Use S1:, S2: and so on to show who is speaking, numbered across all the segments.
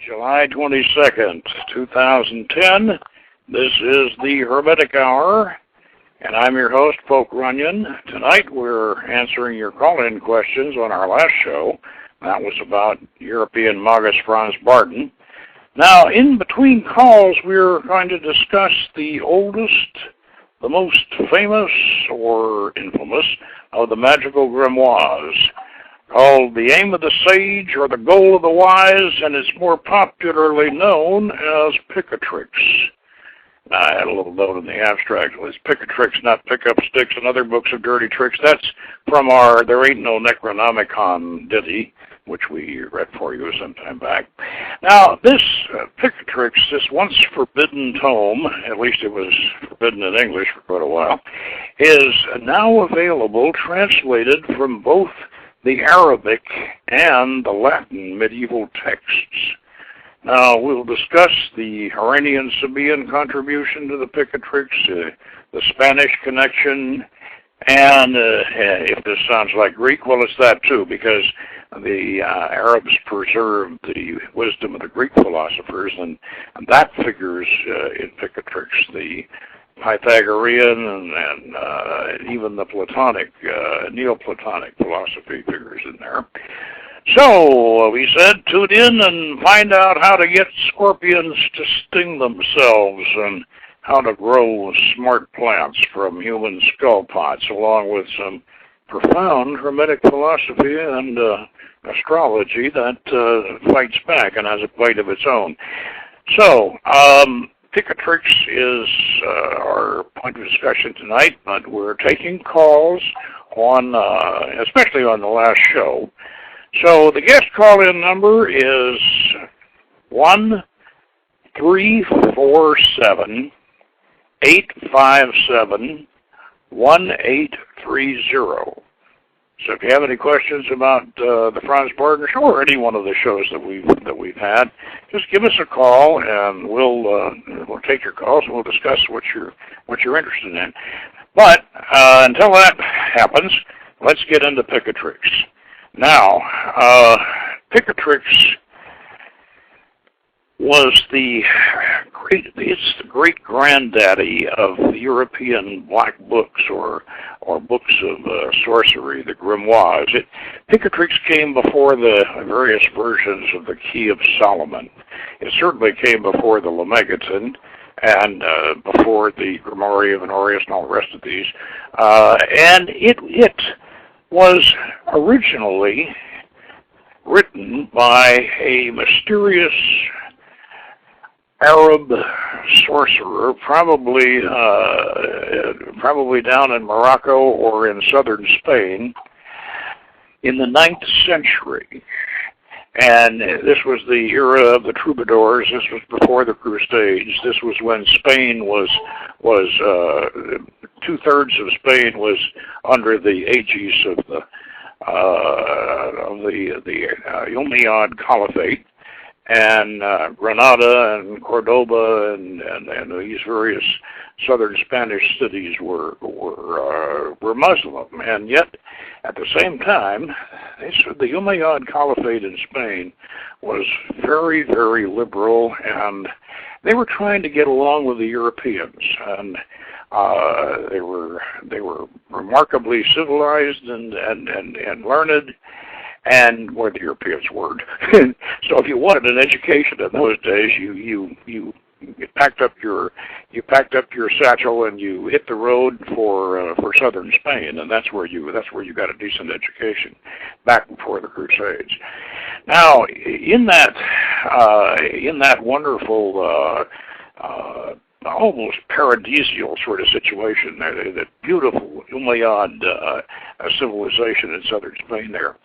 S1: July 22nd, 2010. This is the Hermetic Hour, and I'm your host, Poke Runyon. Tonight we're answering your call-in questions on our last show. That was about European magus Franz Bardon. Now, in between calls, we're going to discuss the oldest, the most famous or infamous of the magical grimoires, called The Aim of the Sage or The Goal of the Wise, and it's more popularly known as Picatrix. Now, I had a little note in the abstract. It's Picatrix, not Pick Up Sticks and Other Books of Dirty Tricks. That's from our There Ain't No Necronomicon ditty, which we read for you some time back. Now, this Picatrix, this once forbidden tome, at least it was forbidden in English for quite a while, is now available, translated from both the Arabic and the Latin medieval texts. Now, we'll discuss the Harranian Sabian contribution to the Picatrix, the Spanish connection, and if this sounds like Greek, well, it's that too, because the Arabs preserved the wisdom of the Greek philosophers, and that figures in Picatrix. The Pythagorean and even the Platonic, Neoplatonic philosophy figures in there. So, we said, tune in and find out how to get scorpions to sting themselves and how to grow smart plants from human skull pots, along with some profound Hermetic philosophy and astrology that fights back and has a bite of its own. So, Picatrix is our point of discussion tonight, but we're taking calls on, especially on the last show. So the guest call-in number is 1-347-857-1830. So if you have any questions about the Franz Bardon show or any one of the shows that we've had, just give us a call and we'll take your calls and we'll discuss what you're interested in. But until that happens, let's get into Picatrix. Now, Picatrix was the great granddaddy of European black books or books of sorcery, the grimoires. Picatrix came before the various versions of the Key of Solomon. It certainly came before the Lemegeton and before the Grimoire of Honorius and all the rest of these. And it was originally written by a mysterious Arab sorcerer, probably down in Morocco or in southern Spain, in the 9th century. And this was the era of the troubadours. This was before the Crusades. This was when Spain was 2/3 of Spain was under the aegis of the Umayyad Caliphate, and Granada and Cordoba and these various southern Spanish cities were Muslim, and yet at the same time, the Umayyad Caliphate in Spain was very, very liberal, and they were trying to get along with the Europeans, and they were remarkably civilized and learned, and where the Europeans weren't. So if you wanted an education in those days, you packed up your satchel and you hit the road for southern Spain, and that's where you got a decent education back before the Crusades. Now, in that wonderful almost paradisial sort of situation, that beautiful Umayyad civilization in southern Spain there,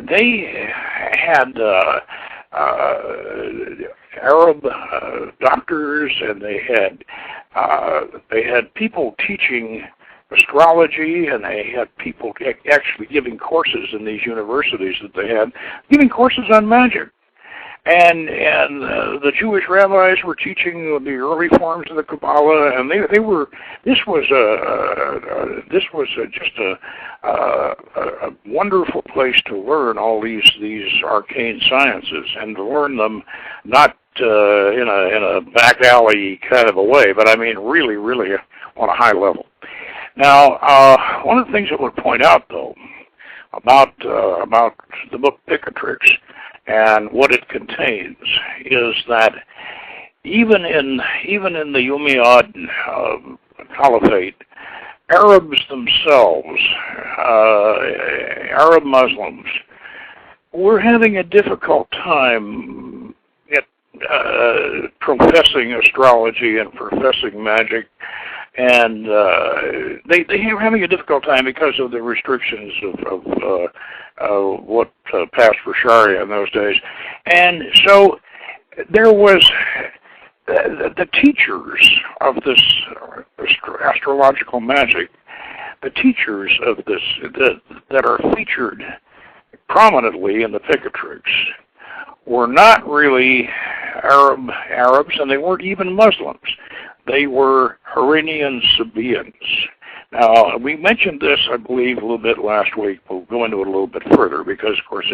S1: they had Arab doctors, and they had people teaching astrology, and they had people actually giving courses in these universities that they had, giving courses on magic. and the Jewish rabbis were teaching the early forms of the Kabbalah, and they were. This was just a wonderful place to learn all these arcane sciences, and to learn them not in a back alley kind of a way, but I mean really on a high level. Now, one of the things I would point out, though, about the book Picatrix and what it contains is that even in the Umayyad Caliphate, Arabs themselves, Arab Muslims, were having a difficult time professing astrology and professing magic, and they were having a difficult time because of the restrictions of what passed for Sharia in those days. And so there was the teachers of this astrological magic, the teachers of this that are featured prominently in the Picatrix, were not really Arabs, and they weren't even Muslims. They were Harranian Sabians. Now, we mentioned this, I believe, a little bit last week. We'll go into it a little bit further because, of course,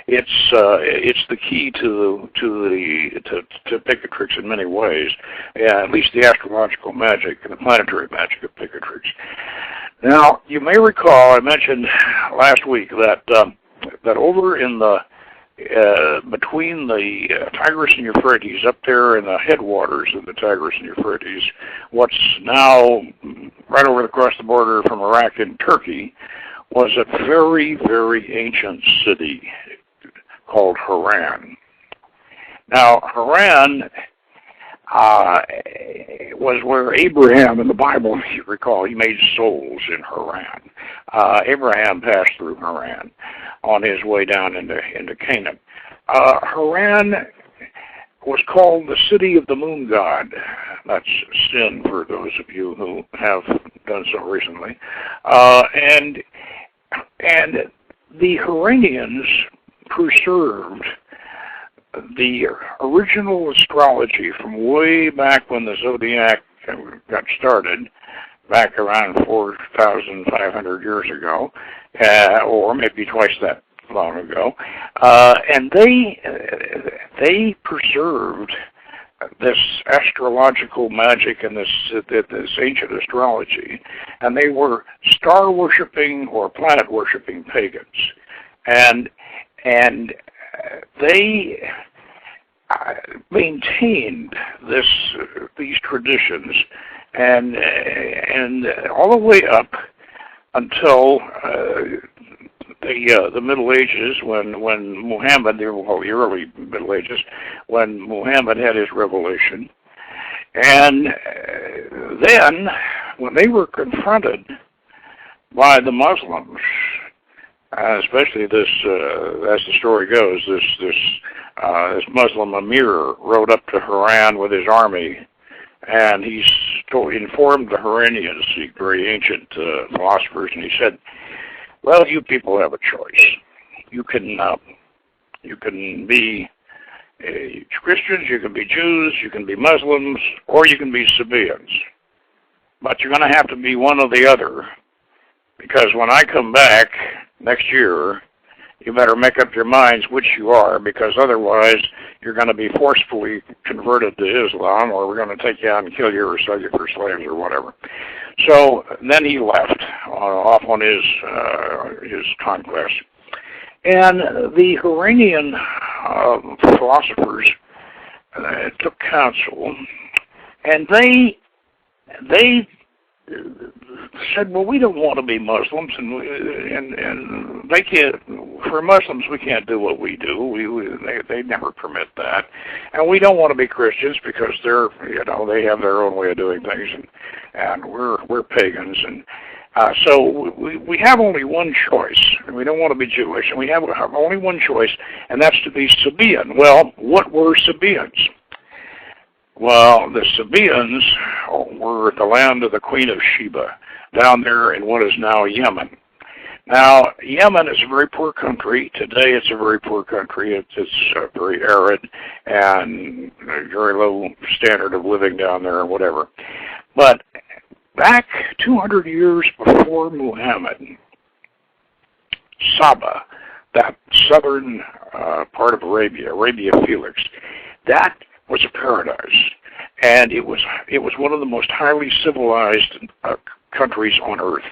S1: it's the key to Picatrix in many ways. Yeah, at least the astrological magic and the planetary magic of Picatrix. Now, you may recall I mentioned last week that over in the between the Tigris and Euphrates, up there in the headwaters of the Tigris and Euphrates, what's now right over across the border from Iraq and Turkey, was a very, very ancient city called Haran. Now, Haran was where Abraham in the Bible, if you recall, he made souls in Haran. Abraham passed through Haran on his way down into Canaan. Haran was called the city of the moon god. That's sin for those of you who have done so recently. And the Haranians preserved the original astrology from way back when the zodiac got started, back around 4,500 years ago, or maybe twice that long ago, and they preserved this astrological magic and this ancient astrology, and they were star-worshipping or planet-worshipping pagans, and they maintained these traditions, and all the way up until the Middle Ages, when Muhammad, the early Middle Ages, when Muhammad had his revelation, and then when they were confronted by the Muslims, especially this, as the story goes, this Muslim emir rode up to Haran with his army, and he informed the Haranians, the very ancient philosophers, and he said, "Well, you people have a choice. You can be Christians, you can be Jews, you can be Muslims, or you can be Sabians. But you're going to have to be one or the other, because when I come back next year, you better make up your minds which you are, because otherwise you're going to be forcefully converted to Islam, or we're going to take you out and kill you or sell you for slaves or whatever." So then he left off on his conquest. And the Haranian philosophers took counsel, and they said, "Well, we don't want to be Muslims, and they can't. For Muslims, we can't do what we do. They never permit that, and we don't want to be Christians because they have their own way of doing things, and we're pagans, and so we have only one choice, and we don't want to be Jewish, and we have only one choice, and that's to be Sabian." Well, what were Sabians? Well, the Sabians were the land of the Queen of Sheba, down there in what is now Yemen. Now, Yemen is a very poor country. Today it's a very poor country. It's very arid and a very low standard of living down there and whatever. But back 200 years before Muhammad, Saba, that southern part of Arabia Felix, that was a paradise. And it was one of the most highly civilized countries on earth.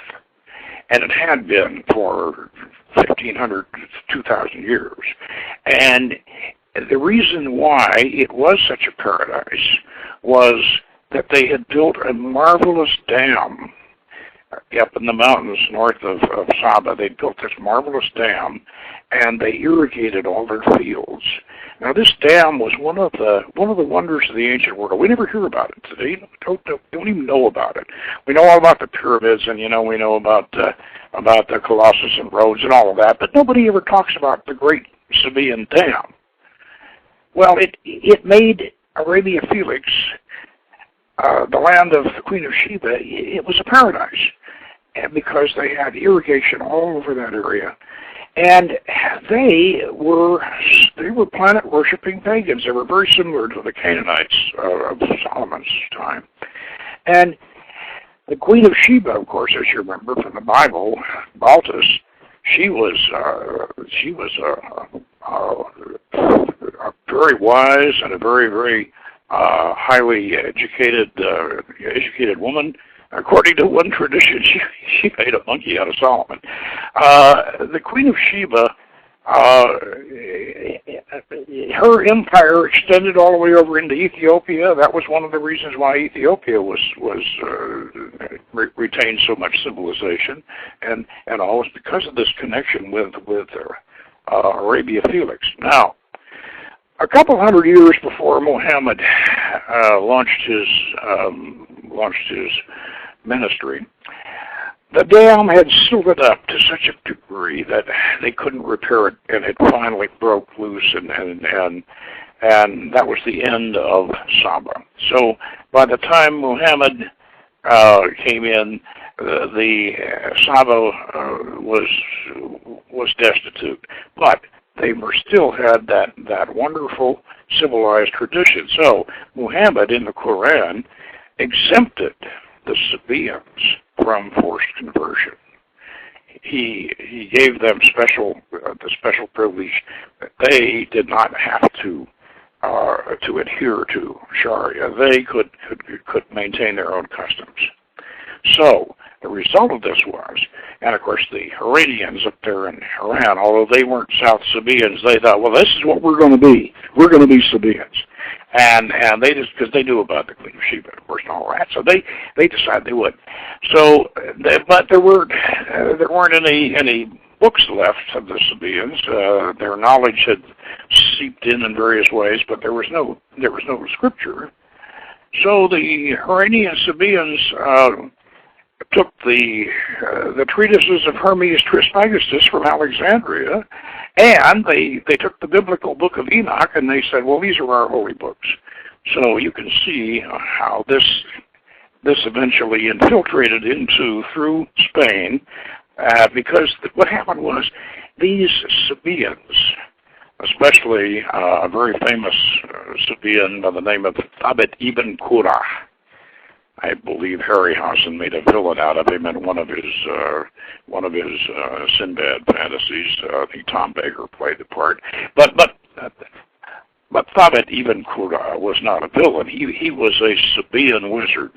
S1: And it had been for 1,500 to 2,000 years. And the reason why it was such a paradise was that they had built a marvelous dam up in the mountains north of Saba. They built this marvelous dam, and they irrigated all their fields. Now, this dam was one of the wonders of the ancient world. We never hear about it today. Don't even know about it. We know all about the pyramids, and we know about the Colossus and Rhodes and all of that, but nobody ever talks about the Great Sabian Dam. Well, it made Arabia Felix, the land of the Queen of Sheba, it was a paradise, and because they had irrigation all over that area. And they were planet-worshipping pagans. They were very similar to the Canaanites of Solomon's time. And the Queen of Sheba, of course, as you remember from the Bible, Baltus, she was a very wise and a very, very highly educated woman. According to one tradition, she made a monkey out of Solomon. The Queen of Sheba, her empire extended all the way over into Ethiopia. That was one of the reasons why Ethiopia retained so much civilization, and all was because of this connection with Arabia Felix. Now, a couple hundred years before Muhammad launched his ministry, the dam had silted up to such a degree that they couldn't repair it, and it finally broke loose, and that was the end of Saba. So by the time Muhammad came in, the Saba was destitute, but they still had that wonderful civilized tradition. So Muhammad in the Quran exempted the Sabians from forced conversion. He gave them the special privilege that they did not have to adhere to Sharia. They could maintain their own customs. So the result of this was, and of course the Harranians up there in Haran, although they weren't South Sabians, they thought, well, this is what we're going to be. We're going to be Sabians. And they just, because they knew about the Queen of Sheba, of course, and all that, so they decided they would. So, but there weren't any books left of the Sabians. Their knowledge had seeped in various ways, but there was no scripture. So the Harranian Sabians took the treatises of Hermes Trismegistus from Alexandria, and they took the biblical book of Enoch, and they said, well, these are our holy books. So you can see how this eventually infiltrated through Spain, because what happened was these Sabians, especially a very famous Sabian by the name of Thabit ibn Qurra. I believe Harryhausen made a villain out of him in one of his Sinbad fantasies. I think Tom Baker played the part. But Thabit ibn Qurra was not a villain. He was a Sabian wizard,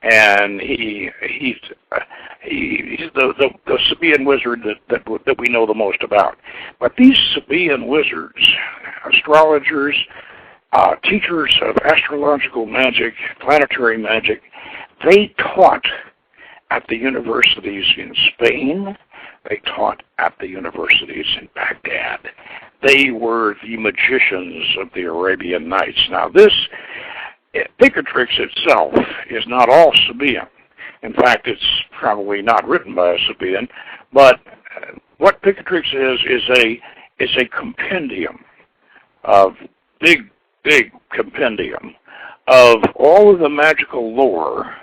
S1: and he's the Sabian wizard that we know the most about. But these Sabian wizards, astrologers, teachers of astrological magic, planetary magic, they taught at the universities in Spain. They taught at the universities in Baghdad. They were the magicians of the Arabian Nights. Now this, Picatrix itself is not all Sabian. In fact, it's probably not written by a Sabian, but what Picatrix is a compendium of big compendium of all of the magical lore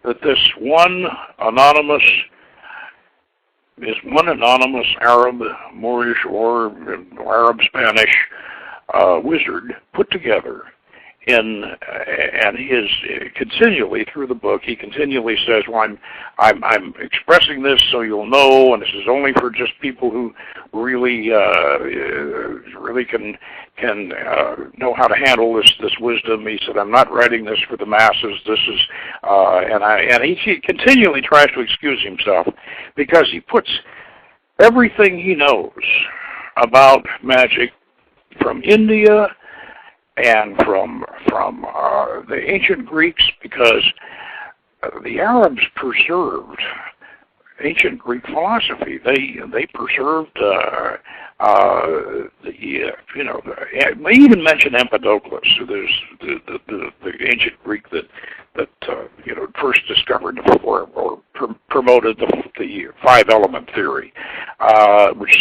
S1: that this one anonymous is one anonymous Arab, Moorish, or Arab Spanish wizard put together. And his continually through the book, he continually says, "Well, I'm expressing this so you'll know, and this is only for just people who really really can know how to handle this wisdom." He said, "I'm not writing this for the masses. This is," and he continually tries to excuse himself because he puts everything he knows about magic from India and from the ancient Greeks, because the Arabs preserved ancient Greek philosophy. They preserved they even mention Empedocles, so there's the ancient Greek that first discovered or promoted the five-element theory, which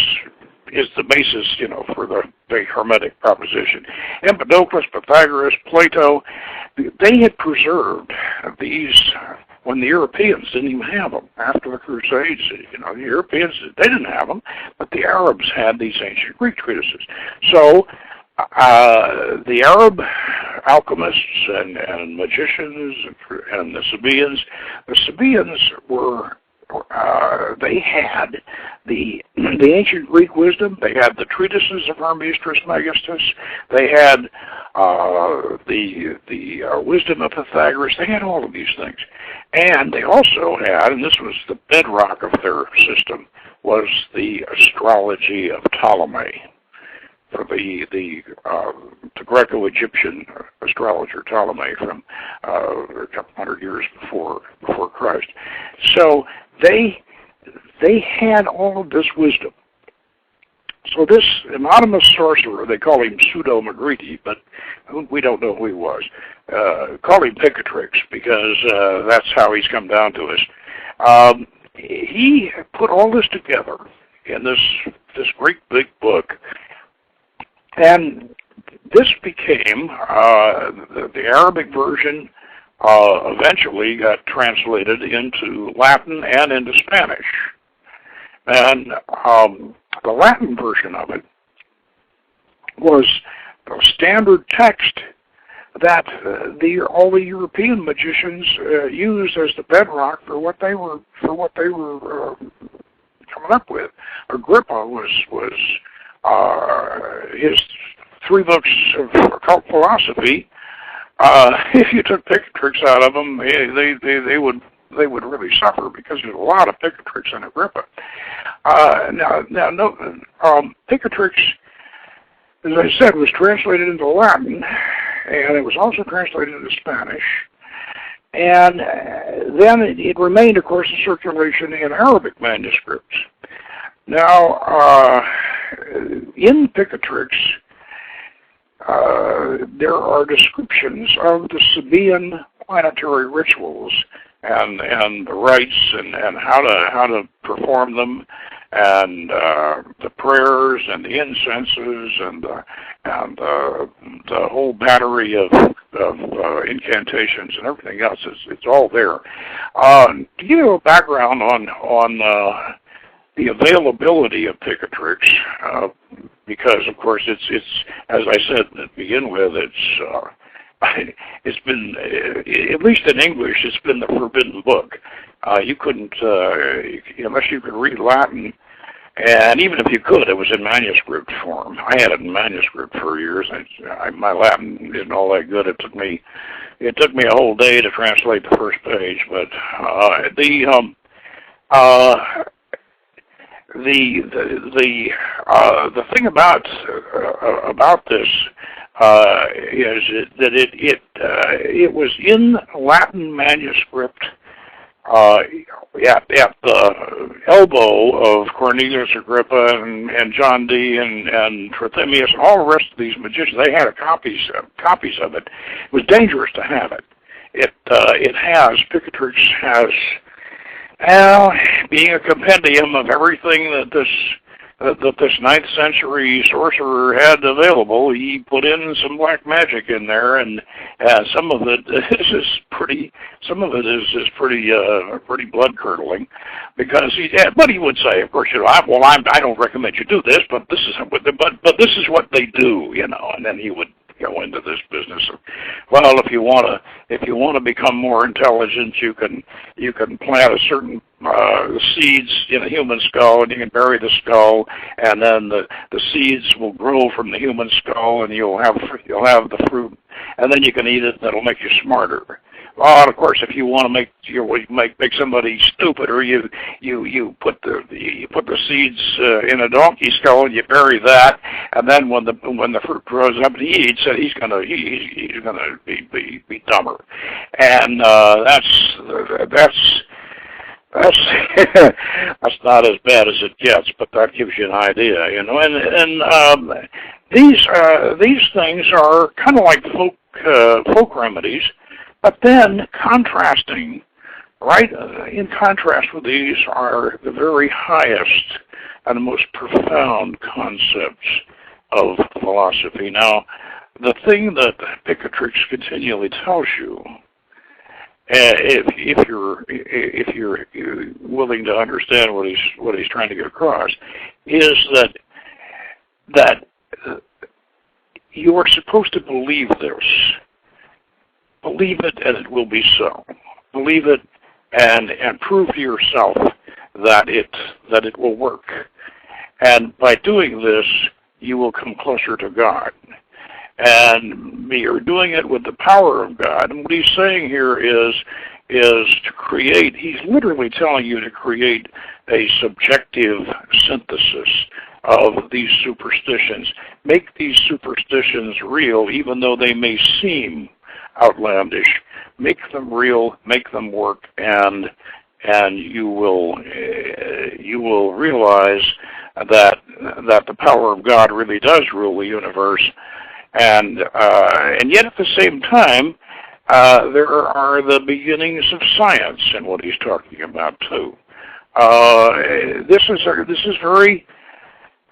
S1: is the basis, for the Hermetic proposition. Empedocles, Pythagoras, Plato, they had preserved these when the Europeans didn't even have them. After the Crusades, the Europeans, they didn't have them, but the Arabs had these ancient Greek treatises. So the Arab alchemists and magicians and the Sabians were they had the ancient Greek wisdom. They had the treatises of Hermes Trismegistus. They had the wisdom of Pythagoras. They had all of these things, and they also had, and this was the bedrock of their system, was the astrology of Ptolemy, for the Greco-Egyptian astrologer Ptolemy from a couple hundred years before Christ. So they had all of this wisdom. So this anonymous sorcerer, they call him Pseudo-Magriti, but we don't know who he was. Call him Picatrix, because that's how he's come down to us. He put all this together in this great big book, and this became the Arabic version. Eventually got translated into Latin and into Spanish. And the Latin version of it was the standard text that all the European magicians used as the bedrock for what they were coming up with. Agrippa was his 3 books of occult philosophy. If you took Picatrix out of them, they would really suffer, because there's a lot of Picatrix in Agrippa. Picatrix, as I said, was translated into Latin, and it was also translated into Spanish. And then it remained, of course, in circulation in Arabic manuscripts. Now, in Picatrix, there are descriptions of the Sabian planetary rituals and the rites and how to perform them, and the prayers and the incenses and the whole battery of incantations and everything else. It's all there. To give you a background on the availability of Picatrix, because of course it's as I said to begin with, it's been, at least in English, it's been the forbidden book. You couldn't, unless you could read Latin, and even if you could, it was in manuscript form. I had it in manuscript for years. My Latin isn't all that good. It took me a whole day to translate the first page. But the thing about this is that it was in Latin manuscript at the elbow of Cornelius Agrippa and John Dee and Trithemius and all the rest of these magicians. They had copies of it. It was dangerous to have it. Picatrix has, being a compendium of everything that that this 9th century sorcerer had available. He put in some black magic in there, and some of it is pretty pretty blood curdling, because but he would say, of course, I don't recommend you do this, but this is what they do, and then he would go into this business of, well, if you want to become more intelligent, you can plant a certain seeds in a human skull, and you can bury the skull, and then the seeds will grow from the human skull, and you'll have the fruit, and then you can eat it. That'll make you smarter. Well, and of course, if you want to make somebody stupid, or you put the seeds in a donkey skull and you bury that, and then when the fruit grows up and he eats it, he's gonna be dumber, and that's that's not as bad as it gets, but that gives you an idea, And these things are kind of like folk remedies. But then, contrasting, right, in contrast with these are the very highest and the most profound concepts of philosophy. Now, the thing that Picatrix continually tells you, if you're willing to understand what he's trying to get across, is that you are supposed to believe this. Believe it, and it will be so. Believe it, and prove to yourself that it will work. And by doing this, you will come closer to God. And you're doing it with the power of God. And what he's saying here is to create. He's literally telling you to create a subjective synthesis of these superstitions. Make these superstitions real, even though they may seem outlandish. Make them real, make them work, and you will realize that the power of God really does rule the universe, and yet at the same time, there are the beginnings of science in what he's talking about too. This is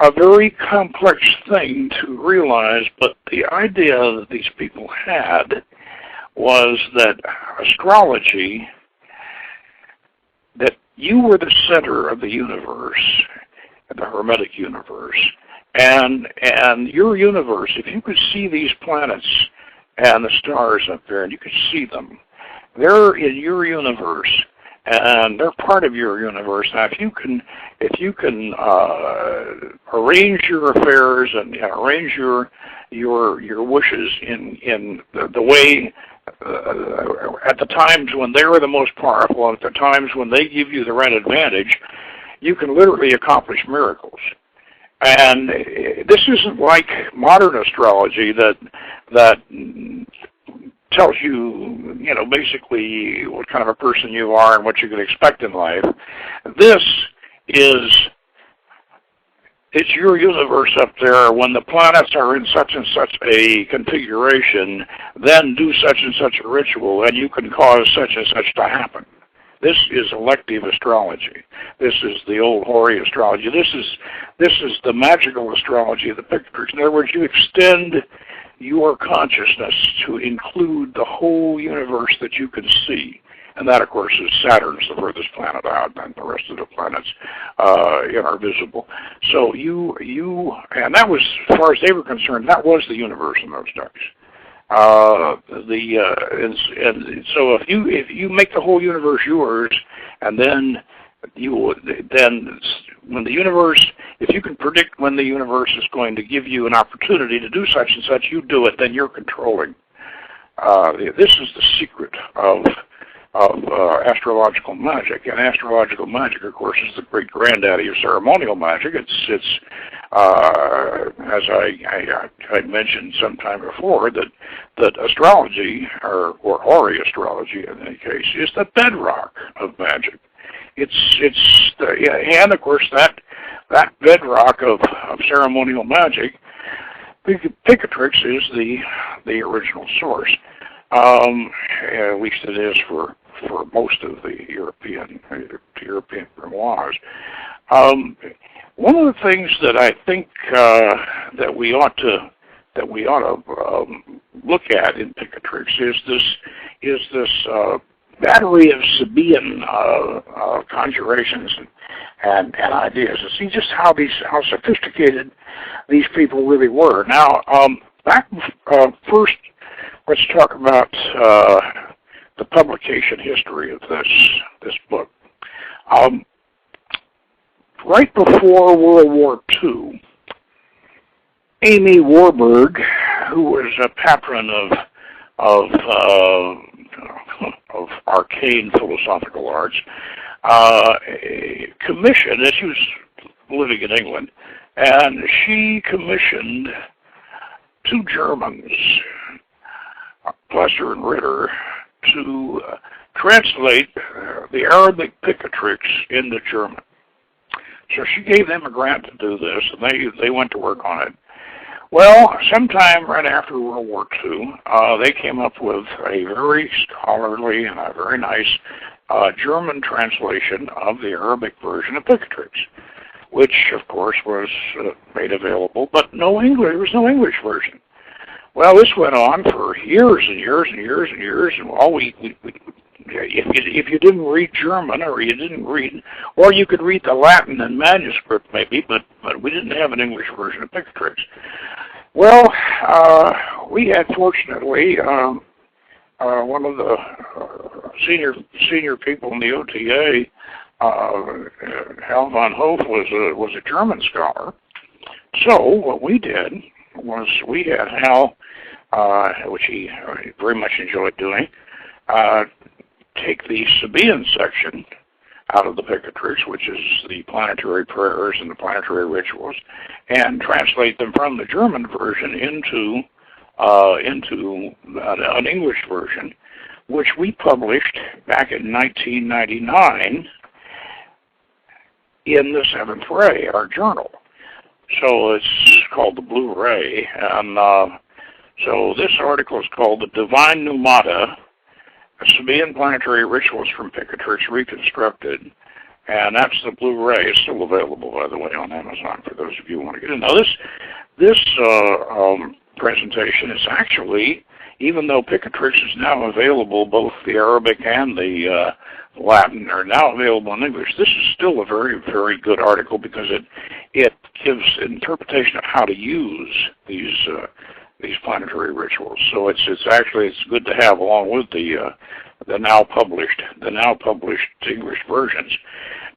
S1: a very complex thing to realize, but the idea that these people had was that astrology, that you were the center of the universe, the Hermetic universe, and your universe, if you could see these planets and the stars up there, and you could see them, they're in your universe, and they're part of your universe. Now, if you can arrange your affairs and arrange your wishes in the way, at the times when they're the most powerful, and at the times when they give you the right advantage, you can literally accomplish miracles. And this isn't like modern astrology that tells you, basically what kind of a person you are and what you can expect in life. It's your universe up there. When the planets are in such and such a configuration, then do such and such a ritual, and you can cause such and such to happen. This is elective astrology. This is the old hoary astrology. This is the magical astrology of the Picatrix. In other words, you extend your consciousness to include the whole universe that you can see. And that, of course, is Saturn's the furthest planet out, and the rest of the planets are visible. So and that was, as far as they were concerned, that was the universe in those days. And so if you make the whole universe yours, and then when the universe, if you can predict when the universe is going to give you an opportunity to do such and such, you do it, then you're controlling. This is the secret of astrological magic, and astrological magic, of course, is the great granddaddy of ceremonial magic. It's as I mentioned sometime before, that astrology, or hoary astrology in any case, is the bedrock of magic. And of course that bedrock of ceremonial magic, Picatrix is the original source. At least it is for most of the European grimoires. one of the things that I think that we ought to look at in Picatrix is this battery of Sabian conjurations and ideas, and see just how sophisticated these people really were. Now, first, let's talk about the publication history of this book. Right before World War II, Amy Warburg, who was a patron of arcane philosophical arts, commissioned, and she was living in England, and she commissioned two Germans, Plesser and Ritter, to translate the Arabic Picatrix into German. So she gave them a grant to do this, and they went to work on it. Well, sometime right after World War II, they came up with a very scholarly and a very nice German translation of the Arabic version of Picatrix, which, of course, was made available, but there was no English version. Well, this went on for years and years and years and years, and if you didn't read German, or you could read the Latin and manuscript maybe, but we didn't have an English version of Picatrix. Well, we had, fortunately, one of the senior people in the OTA, Hal von Hof, was a German scholar. So what we did was we had Hal, which he very much enjoyed doing, take the Sabian section out of the Picatrix, which is the planetary prayers and the planetary rituals, and translate them from the German version into an English version, which we published back in 1999 in the Seventh Ray, our journal. So it's called the Blue Ray, and so this article is called "The Divine Numata: Sabian Planetary Rituals from Picatrix Reconstructed," and that's the Blue Ray. It's still available, by the way, on Amazon for those of you who want to get it. Now, this presentation is actually, even though Picatrix is now available, both the Arabic and the Latin are now available in English, this is still a very, very good article because it gives interpretation of how to use these planetary rituals. So it's good to have along with the now published English versions.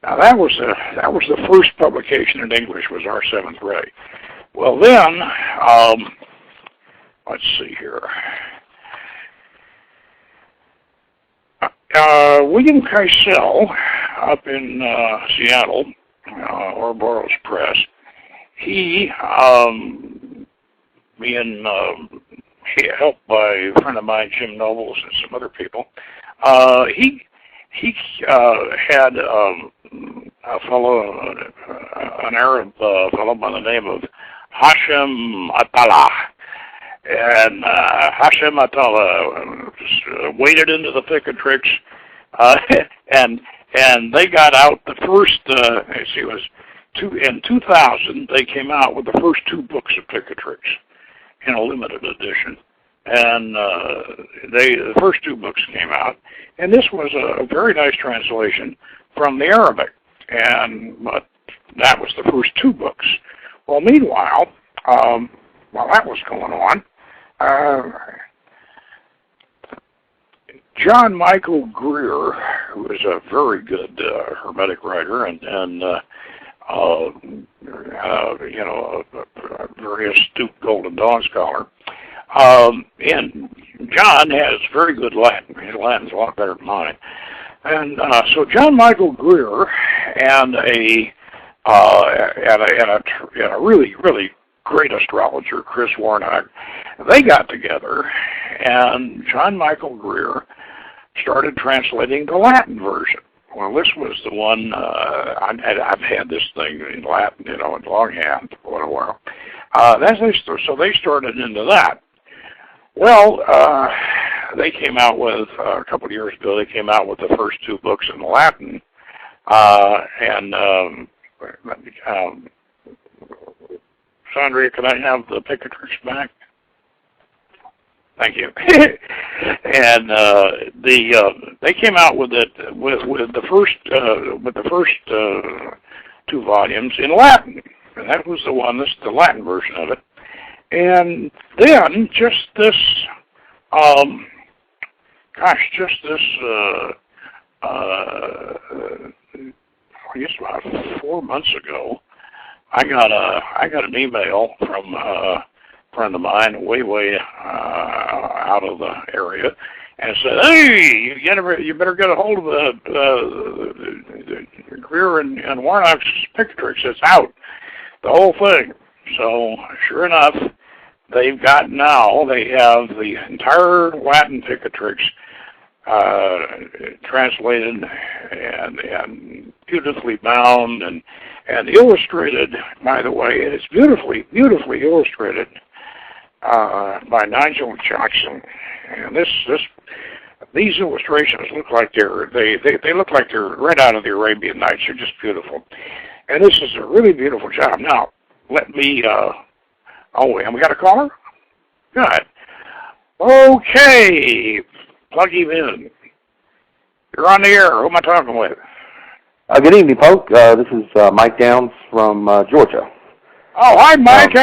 S1: Now that was the first publication in English, was our Seventh Ray. Well then, let's see here. William Keisel up in Seattle, Ouroboros Press, he, being helped by a friend of mine, Jim Nobles, and some other people, he had a fellow, an Arab fellow by the name of Hashem Atala. And Hashem Atala waded into the Picatrix, and they got out the first, in 2000, they came out with the first two books of Picatrix in a limited edition. And the first two books came out, and this was a very nice translation from the Arabic, but that was the first two books. Well, meanwhile, while that was going on, John Michael Greer, who is a very good Hermetic writer and a very astute Golden Dawn scholar, and John has very good Latin. His Latin's a lot better than mine. And so John Michael Greer and a really, really great astrologer, Chris Warnock, they got together, and John Michael Greer started translating the Latin version. Well, this was the one, I've had this thing in Latin, in longhand for a while. So they started into that. Well, they came out with, a couple of years ago, they came out with the first two books in Latin, and Sandra, can I have the Picatrix back? Thank you. And they came out with it with the first two volumes in Latin, and that was the one. This is the Latin version of it. And then just this, I guess about 4 months ago, I got an email from a friend of mine way out of the area, and said, "Hey, you better get a hold of the Greer and Warnock's Picatrix. It's out, the whole thing." So sure enough, they have the entire Latin Picatrix translated and beautifully bound and illustrated, by the way. And it's beautifully illustrated by Nigel Jackson. And these illustrations look like they look like they're right out of the Arabian Nights. They're just beautiful. And this is a really beautiful job. Now, let me, and we got a caller? Good. Okay, plug him in. You're on the air. Who am I talking with?
S2: Good evening, Poke. This is Mike Downs from Georgia.
S1: Oh, hi, Mike.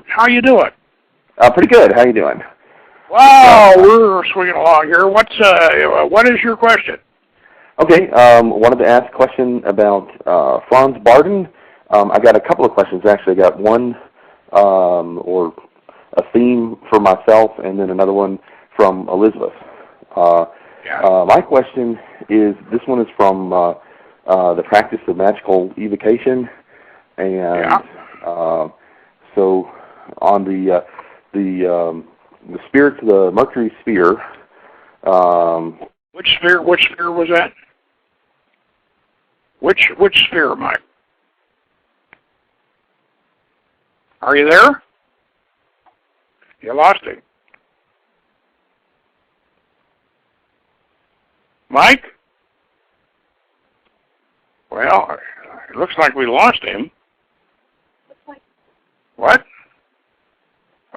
S1: How you doing?
S2: Pretty good. How you doing?
S1: Wow, we're swinging along here. What is your question?
S2: Okay, wanted to ask a question about Franz Bardon. I got a couple of questions, actually. I got one, or a theme for myself, and then another one from Elizabeth. My question is, this one is from the practice of magical evocation, and so on the spirit, the Mercury sphere.
S1: Which sphere was that? Which sphere, Mike? Are you there? You lost him. Mike? Well, it looks like we lost him. What?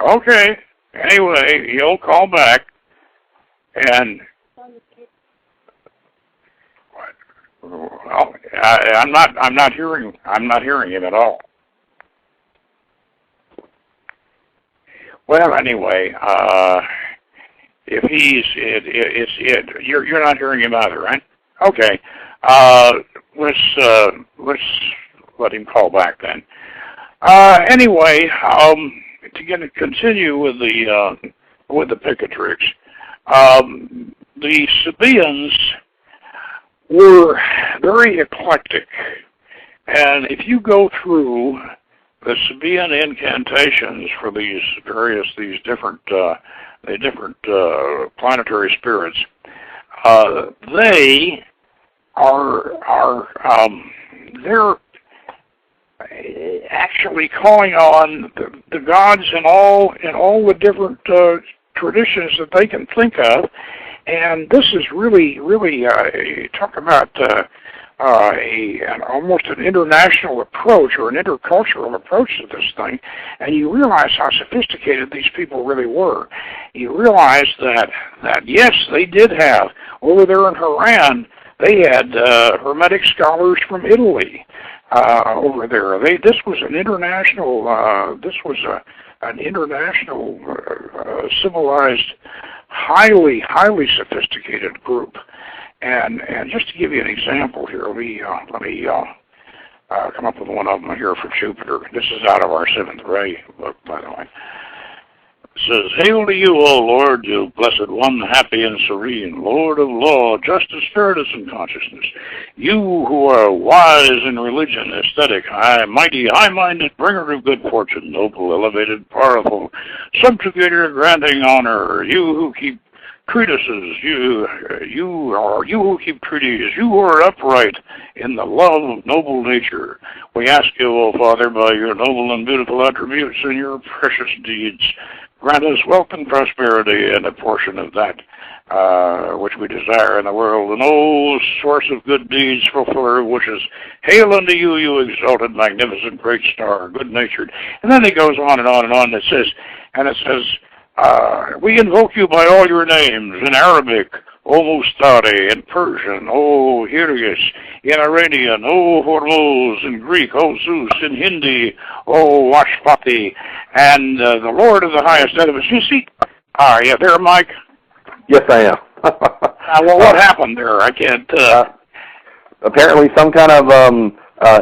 S1: Okay. Anyway, he'll call back, and well, I'm not hearing him at all. Well, anyway, if you're not hearing him either, right? Okay. Let's let him call back then. Anyway, to continue with the Picatrix, the Sabians were very eclectic, and if you go through the Sabian incantations for these different planetary spirits, they they're actually calling on the gods in all the different traditions that they can think of, and this is really talk about almost an international approach or an intercultural approach to this thing, and you realize how sophisticated these people really were. You realize that yes, they did have over there in Haran. They had Hermetic scholars from Italy over there. This was an international. An international, civilized, highly sophisticated group. And just to give you an example here, let me come up with one of them here for Jupiter. This is out of our 7th Ray book, by the way. It says, "Hail to you, O Lord, you blessed one, happy and serene, Lord of law, justice, fairness, and consciousness. You who are wise in religion, aesthetic, mighty, high-minded, bringer of good fortune, noble, elevated, powerful, subjugator, granting honor. You who keep treatises, you who keep treaties, you who are upright in the love of noble nature, we ask you, O Father, by your noble and beautiful attributes and your precious deeds, grant us wealth and prosperity and a portion of that which we desire in the world, and O source of good deeds, fulfiller of wishes, hail unto you, you exalted, magnificent, great star, good-natured. And then it goes on and on and on. It says, we invoke you by all your names, in Arabic, O Mustari, in Persian, O Hirius, in Iranian, O Hormuz, in Greek, O Zeus, in Hindi, O Washpati, and the Lord of the highest edifice. You see, yeah, there, Mike?
S2: Yes, I am.
S1: Well, what happened there? I can't.
S2: Apparently, some kind of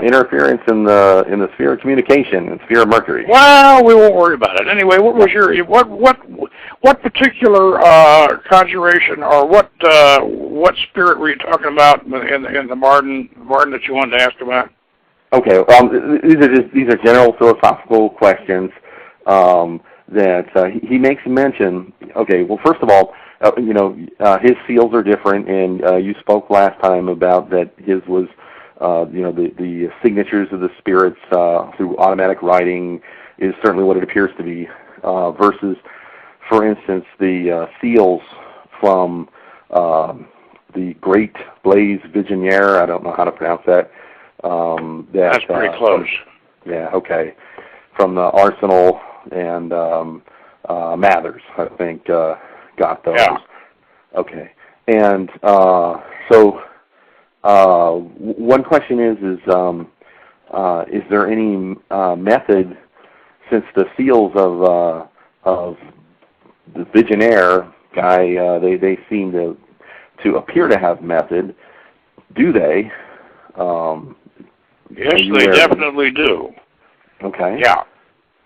S2: interference in the sphere of communication, in the sphere of Mercury.
S1: Well, we won't worry about it. Anyway, what was your what particular conjuration or what spirit were you talking about in the Bardon that you wanted to ask about?
S2: Okay, these are general philosophical questions that he makes mention. Okay, well, first of all, his seals are different, and you spoke last time about that his was, the signatures of the spirits through automatic writing is certainly what it appears to be, versus, for instance, the seals from the Great Blaise Vigenère. I don't know how to pronounce that.
S1: That's pretty close.
S2: Okay. From the Arsenal and Mathers, I think, got those.
S1: Yeah.
S2: Okay. And so one question is there any method, since the seals of the Vigenère guy, they seem to appear to have method, do they?
S1: Yes, they definitely do.
S2: Okay.
S1: Yeah.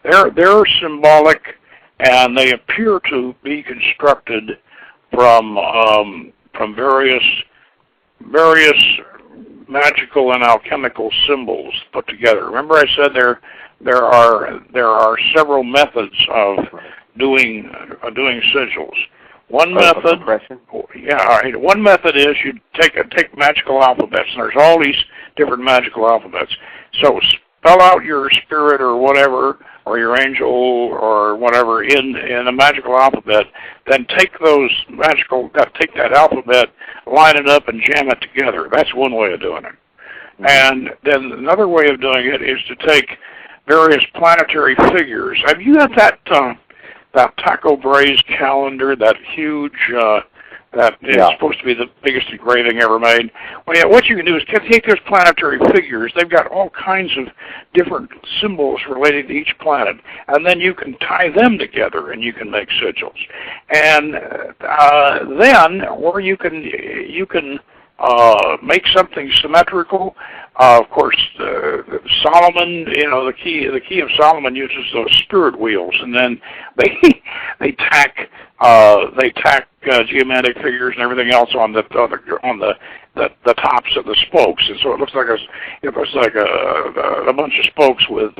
S1: They're symbolic, and they appear to be constructed from various magical and alchemical symbols put together. Remember, I said there are several methods of doing sigils. One method, one method is you take magical alphabets, and there's all these different magical alphabets. So spell out your spirit or whatever, or your angel or whatever in a magical alphabet. Then take that alphabet, line it up, and jam it together. That's one way of doing it. Mm-hmm. And then another way of doing it is to take various planetary figures. Have you got that Tycho Brahe's calendar, that huge, that is supposed to be the biggest engraving ever made? Well, yeah, what you can do is take those planetary figures. They've got all kinds of different symbols related to each planet, and then you can tie them together, and you can make sigils. And or you can make something symmetrical. Of course, Solomon, the key of Solomon uses those spirit wheels, and then they tack geometric figures and everything else on the tops of the spokes, and so it looks like a bunch of spokes with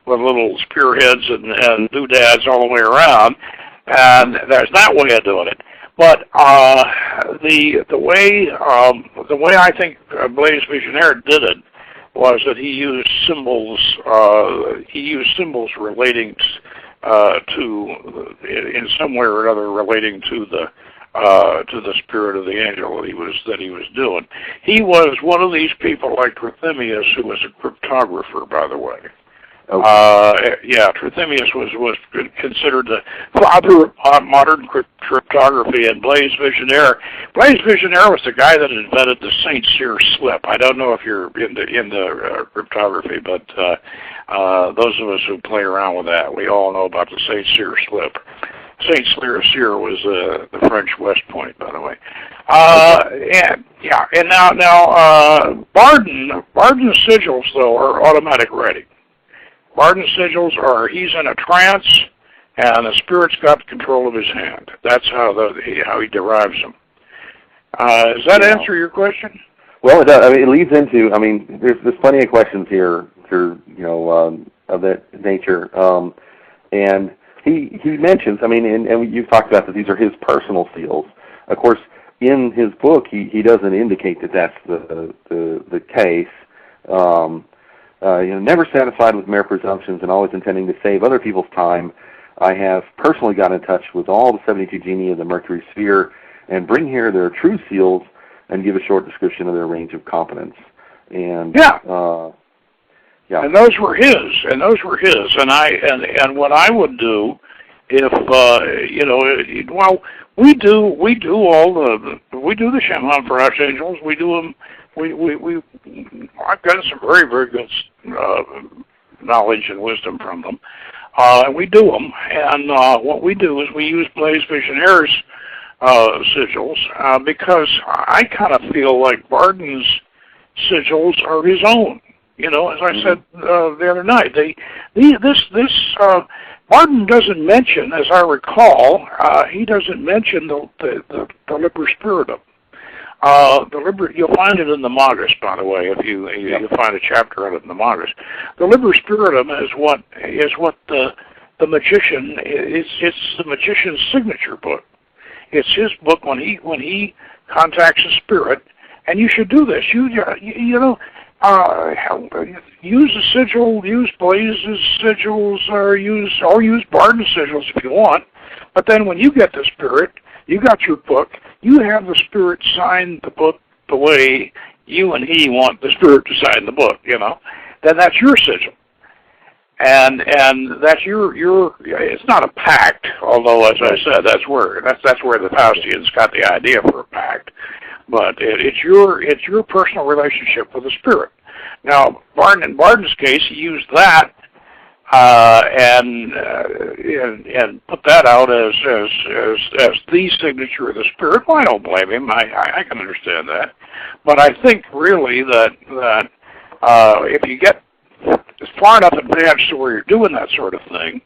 S1: little spearheads and doodads all the way around, and there's that way of doing it. But the way I think Blaise Vigenère did it was that he used symbols. He used symbols relating to, in some way or another, relating to the spirit of the angel that he was doing. He was one of these people like Trithemius, who was a cryptographer, by the way. Okay. Trithemius was considered the father of modern cryptography, and Blaise Vigenère was the guy that invented the Saint Cyr slip. I don't know if you're into cryptography, but those of us who play around with that, we all know about the Saint Cyr slip. Saint Cyr was the French West Point, by the way. And now Bardon's sigils, though, are automatic writing. Bardon's sigils he's in a trance, and the spirit's got control of his hand. That's how he derives them. Does that answer your question?
S2: Well, it does. I mean, it leads into. I mean, there's plenty of questions here, of that nature. And he mentions, I mean, and you've talked about that these are his personal seals. Of course, in his book, he doesn't indicate that that's the case. Never satisfied with mere presumptions and always intending to save other people's time, I have personally got in touch with all the 72 genii of the Mercury sphere and bring here their true seals and give a short description of their range of competence. And
S1: yeah, and those were his, and what I would do if we do the shaman for archangels. We do them. I've gotten some very, very good knowledge and wisdom from them. And we do them, and what we do is we use Blaise Visionaire's sigils because I kind of feel like Bardon's sigils are his own. As I said the other night, Bardon doesn't mention, as I recall, he doesn't mention the Liber Spiritum. You'll find it in the Magus, by the way, if you find a chapter of it in the Magus. The Liber Spiritum is what the magician is. It's the magician's signature book. It's his book when he contacts a spirit, and you should do this. Use a sigil, use Blaise's sigils, or use Bardon's sigils if you want. But then when you get the spirit, you got your book. You have the spirit sign the book the way you and he want the spirit to sign the book. Then that's your sigil, and that's your. It's not a pact, although as I said, that's where the Faustians got the idea for a pact. But it's your personal relationship with the spirit. Now, in Bardon's case, he used that and put that out as the signature of the spirit. Well, I don't blame him. I can understand that. But I think really that if you get far enough advanced to where you're doing that sort of thing,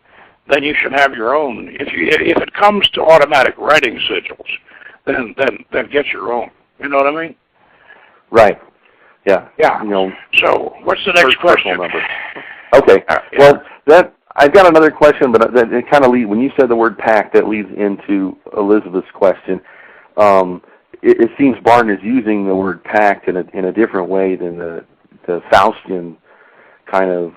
S1: then you should have your own. If it comes to automatic writing sigils, then get your own. You know what I mean? Right.
S2: Yeah.
S1: Yeah. So, what's the next question?
S2: Number. Okay. Well, I've got another question, but it kind of leads. When you said the word pact, that leads into Elizabeth's question. It seems Bardon is using the word pact in a different way than the Faustian kind of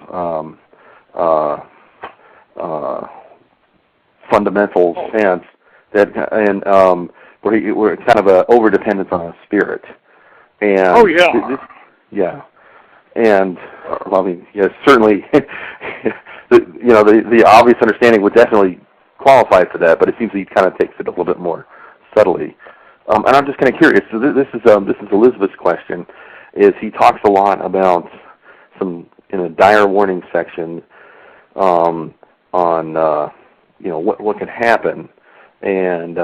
S2: fundamental sense where it's kind of an over-dependence on a spirit. And and certainly, the obvious understanding would definitely qualify for that, but it seems he kind of takes it a little bit more subtly. And I'm just kind of curious. So this is Elizabeth's question. Is he talks a lot about in a dire warning section on what can happen, and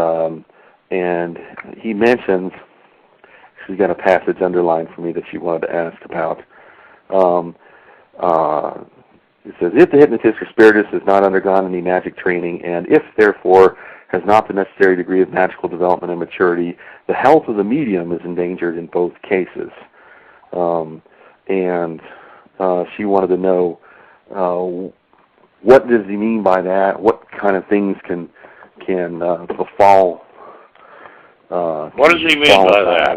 S2: he mentions. She's got a passage underlined for me that she wanted to ask about. It says, if the hypnotist or spiritist has not undergone any magic training, and if, therefore, has not the necessary degree of magical development and maturity, the health of the medium is endangered in both cases. And she wanted to know, what does he mean by that? What kind of things can befall?
S1: What does he mean by that?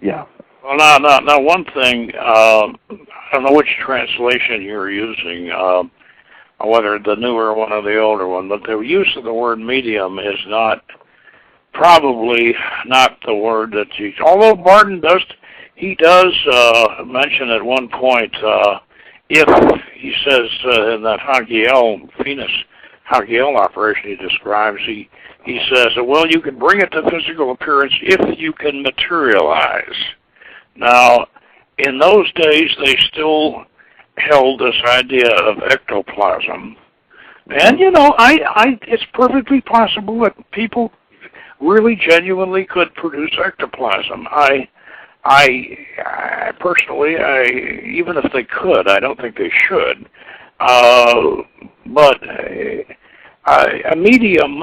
S2: Yeah.
S1: Well, now, one thing, I don't know which translation you're using, whether the newer one or the older one, but the use of the word medium is probably not the word that's used. Although Bardon does mention at one point, if he says in that Venus Hagiel operation he describes, he says, well, you can bring it to physical appearance if you can materialize. Now, in those days, they still held this idea of ectoplasm. And, it's perfectly possible that people really genuinely could produce ectoplasm. I personally, even if they could, I don't think they should. But a medium,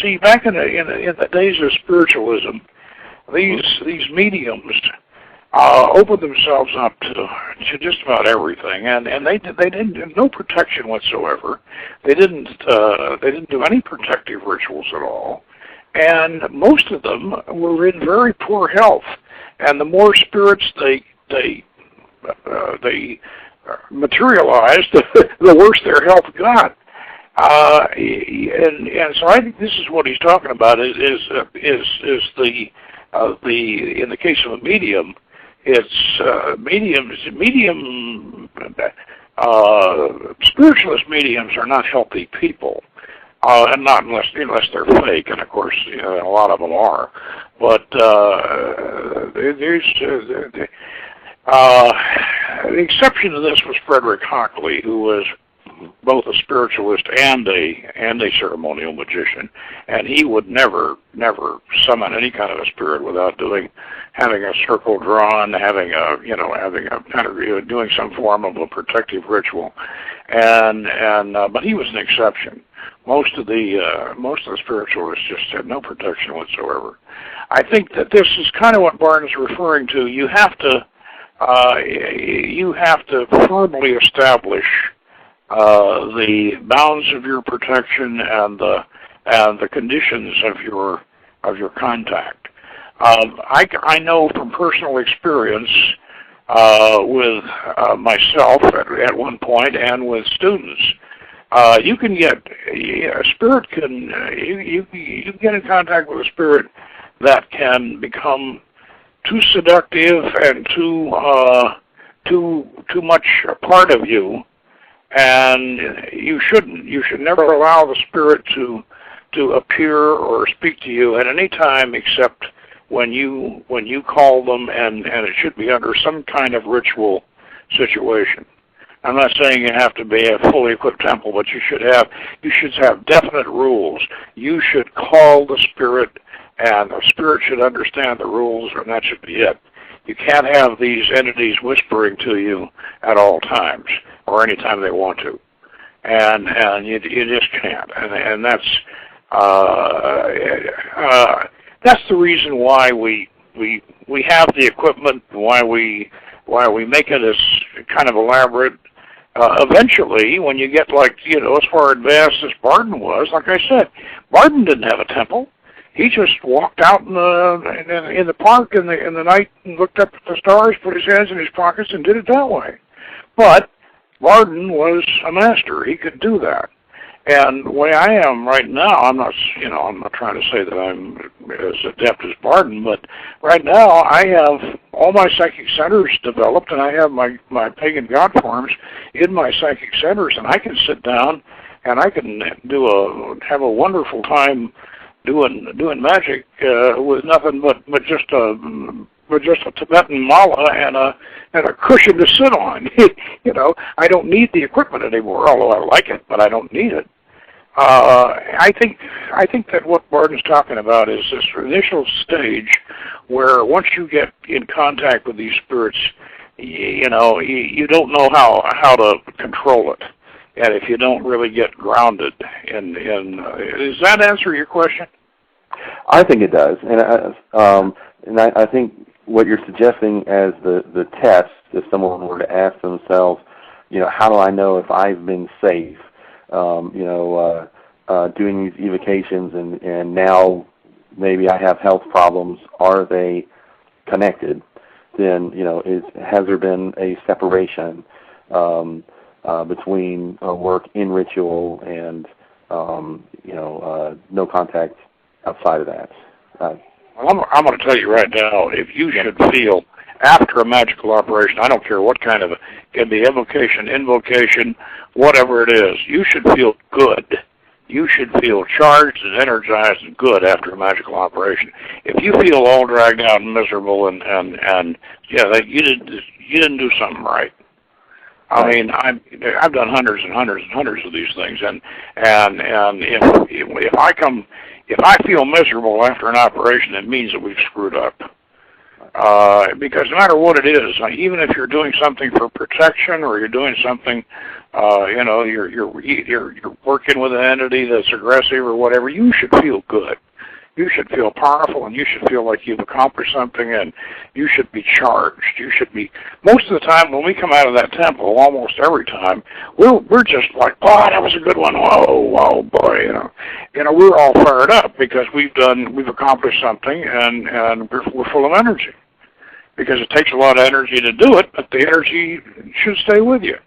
S1: see, back in the days of spiritualism, these mediums opened themselves up to just about everything, and they didn't no protection whatsoever. They didn't do any protective rituals at all, and most of them were in very poor health. And the more spirits they materialized, the worse their health got. And so I think this is what he's talking about is the in the case of a medium, it's spiritualist mediums are not healthy people, and not unless they're fake, and of course a lot of them are. But the exception to this was Frederick Hockley, who was both a spiritualist and a ceremonial magician, and he would never summon any kind of a spirit without having a circle drawn, having a kind of doing some form of a protective ritual, but he was an exception. Most of the spiritualists just had no protection whatsoever. I think that this is kind of what Bardon's referring to. You have to firmly establish the bounds of your protection and the conditions of your contact. I know from personal experience with myself at one point and with students. You can get a spirit you get in contact with a spirit that can become too seductive and too much a part of you, and you shouldn't. You should never allow the spirit to appear or speak to you at any time except when you call them, and it should be under some kind of ritual situation. I'm not saying you have to be a fully equipped temple, but you should have definite rules. You should call the spirit, and the spirit should understand the rules, and that should be it. You can't have these entities whispering to you at all times or any time they want to, and you just can't. And that's the reason why we have the equipment, why we make it as kind of elaborate. Eventually, when you get as far advanced as Bardon was, like I said, Bardon didn't have a temple. He just walked out in the park in the night and looked up at the stars, put his hands in his pockets, and did it that way. But Bardon was a master. He could do that. And the way I am right now, I'm not trying to say that I'm as adept as Bardon, but right now I have all my psychic centers developed, and I have my pagan god forms in my psychic centers, and I can sit down and I can have a wonderful time doing magic with nothing but just a Tibetan mala and a cushion to sit on. I don't need the equipment anymore, although I like it, but I don't need it. I think that what Bardon's talking about is this initial stage where once you get in contact with these spirits, you don't know how to control it, and if you don't really get grounded does that answer your question?
S2: I think it does, and I think what you're suggesting as the test, if someone were to ask themselves, how do I know if I've been safe? Doing these evocations and now maybe I have health problems, are they connected? Then, has there been a separation between work in ritual and, no contact outside of that?
S1: Well, I'm going to tell you right now, if you should feel after a magical operation, I don't care what kind of it can be, evocation, invocation, whatever it is, you should feel good. You should feel charged and energized and good after a magical operation. If you feel all dragged out and miserable and you didn't do something right. I mean, I've done hundreds and hundreds and hundreds of these things, and if I feel miserable after an operation, it means that we've screwed up. Because no matter what it is, even if you're doing something for protection or you're doing something, you're working with an entity that's aggressive or whatever, you should feel good. You should feel powerful, and you should feel like you've accomplished something, and you should be charged. You should be. Most of the time, when we come out of that temple, almost every time, we're just like, "Oh, that was a good one. Whoa, boy!" We're all fired up because we've accomplished something, and we're full of energy. Because it takes a lot of energy to do it, but the energy should stay with you.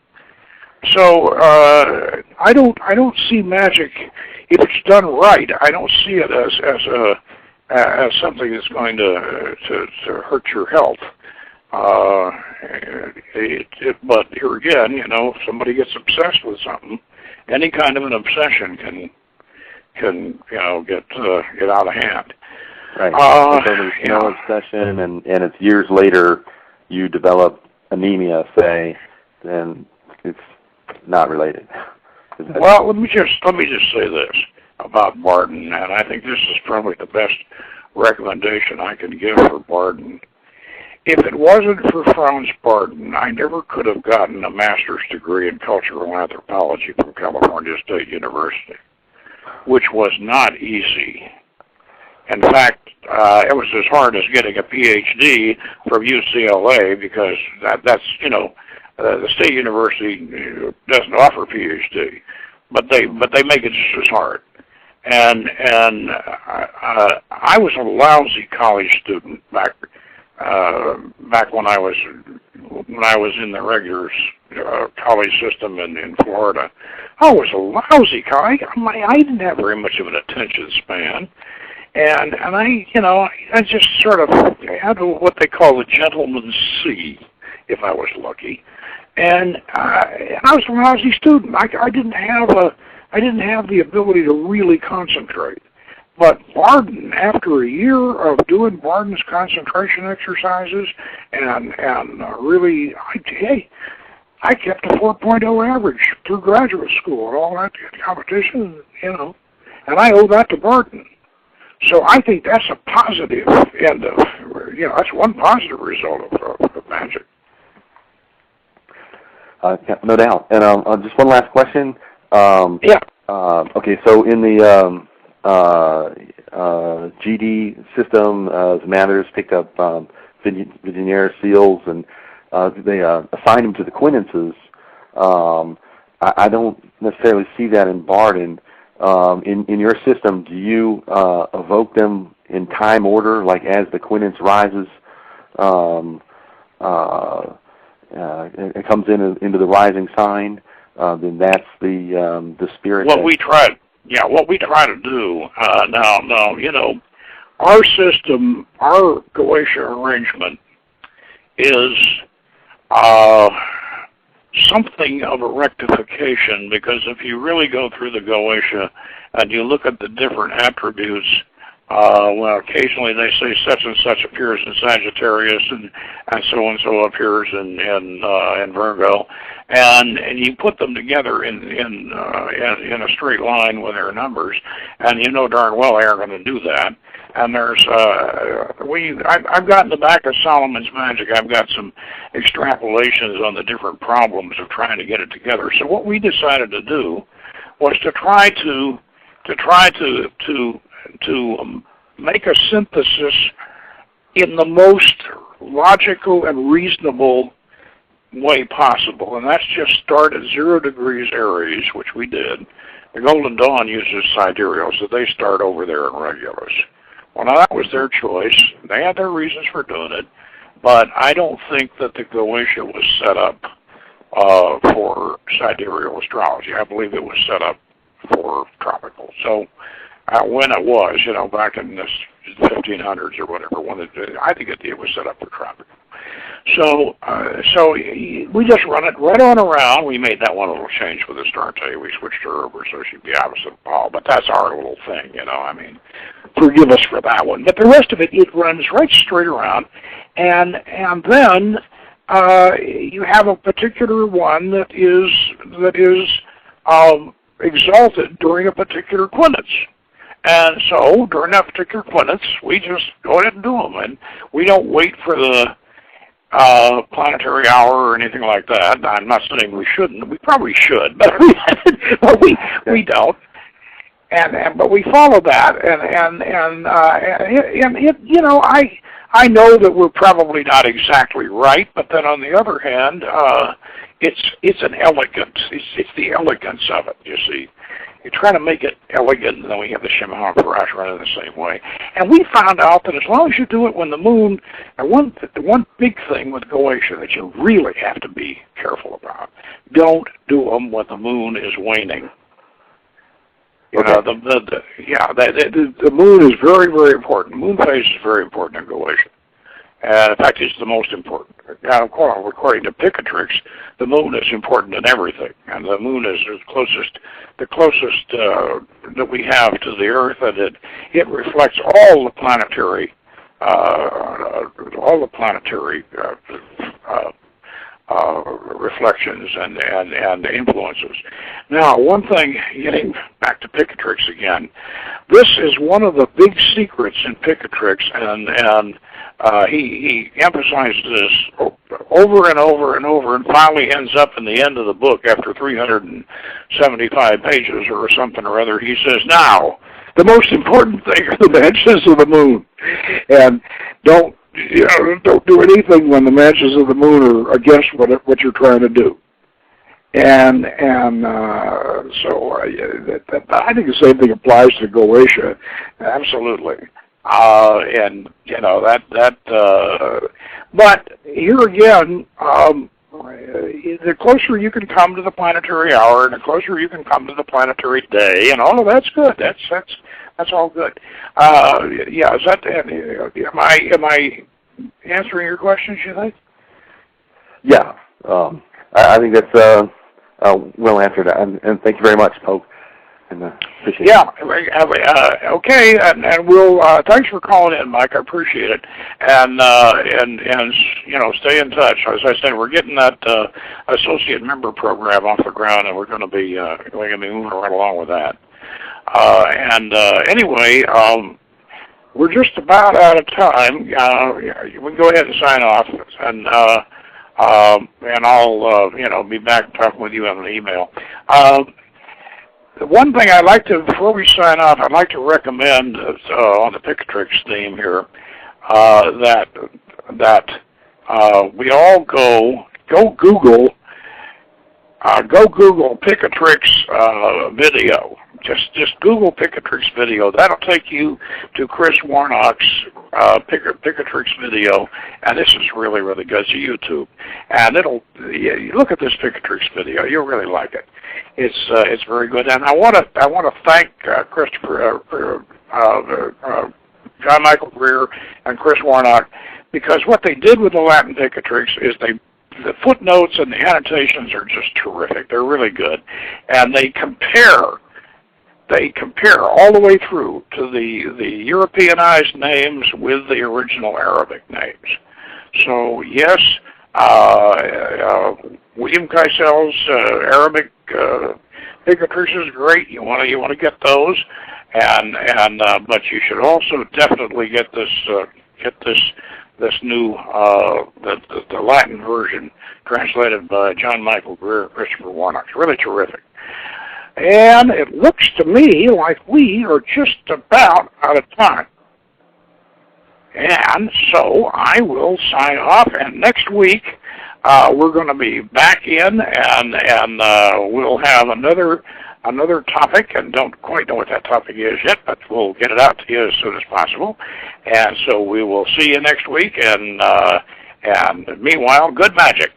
S1: So I don't see magic, if it's done right. I don't see it as something that's going to hurt your health. But here again, if somebody gets obsessed with something, any kind of an obsession can get out of hand.
S2: Right. So there's no obsession, and it's years later you develop anemia, say, then it's not related.
S1: Well, let me just say this about Bardon, and I think this is probably the best recommendation I can give for Bardon. If it wasn't for Franz Bardon, I never could have gotten a master's degree in cultural anthropology from California State University, which was not easy. In fact, it was as hard as getting a PhD from UCLA, because that's the state university doesn't offer PhD, but they make it just as hard. And I was a lousy college student back when I was in the regular college system in Florida. I was a lousy college. I didn't have very much of an attention span. And I just sort of had what they call a gentleman's C, if I was lucky. And I was a lousy student. I didn't have the ability to really concentrate. But Bardon, after a year of doing Bardon's concentration exercises, and really, I kept a 4.0 average through graduate school and all that competition, and I owe that to Bardon. So I think that's a positive end of, that's one positive result of magic.
S2: No doubt. And just one last question. Okay, so in the GD system, the Mathers picked up Vigenère seals, and they assigned them to the quinences. I don't necessarily see that in Bardon. In your system, do you evoke them in time order, like as the quinence rises? It comes into the rising sign. Then that's the spirit.
S1: What we try to do now, our system, our Goetia arrangement is something of a rectification, because if you really go through the Goetia and you look at the different attributes, occasionally they say such and such appears in Sagittarius, and so appears in Virgo, and you put them together in a straight line with their numbers, and you know darn well they aren't going to do that. And there's I've got in the back of Solomon's Magic, I've got some extrapolations on the different problems of trying to get it together. So what we decided to do was to try to make a synthesis in the most logical and reasonable way possible, and that's just start at 0 degrees Aries, which we did. The Golden Dawn uses sidereal, so they start over there in Regulus. Well, now that was their choice. They had their reasons for doing it, but I don't think that the Goetia was set up for sidereal astrology. I believe it was set up for tropical. So when it was, back in the 1500s or whatever, I think it was set up for tropical. So we just run it right on around. We made that one little change with Astarte. We switched her over so she'd be opposite of Paul, but that's our little thing, forgive us for that one. But the rest of it runs right straight around, and then you have a particular one that is exalted during a particular quinence. And so during that particular quinence, we just go ahead and do them, and we don't wait for the planetary hour or anything like that. I'm not saying we shouldn't. We probably should, but we don't. but we follow that, and it, you know, I know that we're probably not exactly right, but then on the other hand, it's an elegance. It's the elegance of it. You see, you try to make it elegant, and then we have the Shimon Parash running the same way. And we found out that as long as you do it when the moon, and the one big thing with Goetia that you really have to be careful about: don't do them when the moon is waning. You know, the moon is very, very important. Moon phase is very important in Goetia. And in fact, it's the most important. Now, according to Picatrix, the moon is important in everything. And the moon is the closest that we have to the Earth, and it reflects all the planetary reflections and influences. Now, one thing, getting back to Picatrix again, this is one of the big secrets in Picatrix, and he emphasizes this over and over and over, and finally ends up in the end of the book after 375 pages or something or other. He says, now, the most important thing are the matches of the moon, and don't do anything when the matches of the moon are against what you're trying to do. And so I think the same thing applies to Goetia. Absolutely. And you know but here again, the closer you can come to the planetary hour, and the closer you can come to the planetary day, and all of that's good. That's all good. Yeah, is that? Am I answering your questions, you think?
S2: Yeah, I think that's well answered, and thank you very much, Poke. And appreciate it.
S1: Okay, and we'll thanks for calling in, Mike. I appreciate it, and you know, stay in touch. As I said, we're getting that associate member program off the ground, and we're going to be moving right along with that. Anyway, we're just about out of time. We can go ahead and sign off, and I'll be back talking with you on an email. The one thing I'd like to, before we sign off, I'd like to recommend on the Picatrix theme here that we all go Google Picatrix video. Just Google Picatrix video. That'll take you to Chris Warnock's Picatrix video, and this is really, really good. It's YouTube, and you look at this Picatrix video. You'll really like it. It's very good, and I want to thank Christopher, John Michael Greer, and Chris Warnock, because what they did with the Latin Picatrix is the footnotes and the annotations are just terrific. They're really good, and they compare all the way through to the Europeanized names with the original Arabic names. So yes, William Keisel's Arabic Picatrix is great. You want to get those, but you should also definitely get this new the Latin version translated by John Michael Greer and Christopher Warnock. It's really terrific. And it looks to me like we are just about out of time. And so I will sign off, and next week we're going to be back in, and we'll have another topic, and don't quite know what that topic is yet, but we'll get it out to you as soon as possible. And so we will see you next week, and meanwhile, good magic.